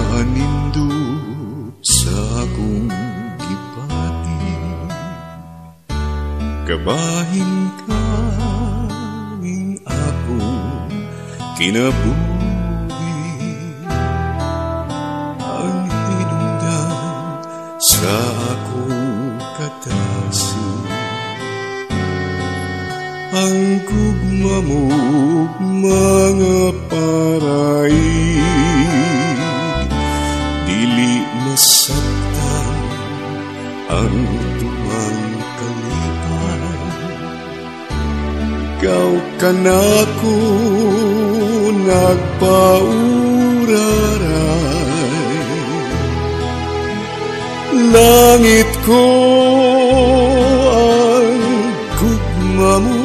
Panindot sa akong gipati, kabahin ka ning ako kinabuhi. Ang hinungdan sa akong katasi, ang gugma mo mga paray, dili masaktan ang tumang kalipan. Ikaw ka na ko nagpauraray, langit ko ang gugma mo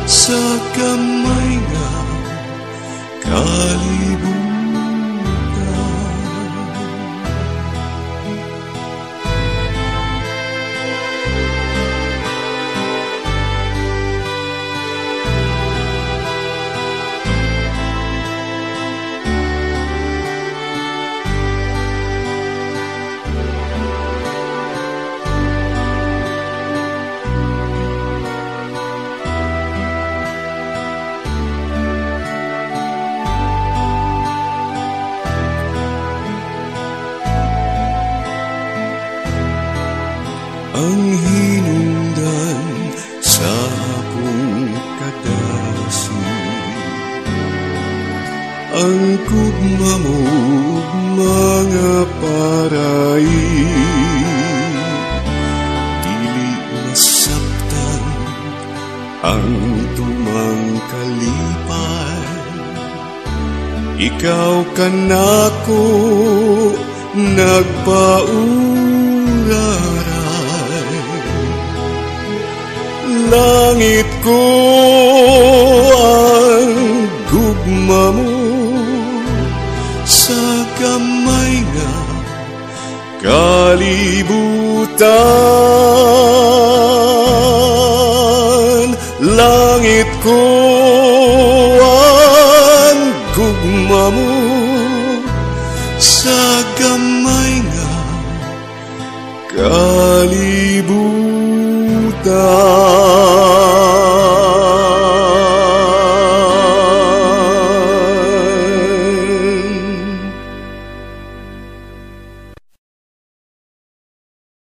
sa kamay nga kalibutan. Ang hinungdan sa akong kadasi, ang gugma mo mga paray, dili masaktan ang tumang kalipay. Ikaw ka na ko nagpauraray, langit ko ang gugma mo sa kamay nga kalibutan. Langit ko ang gugma mo sa kamay nga kalibutan.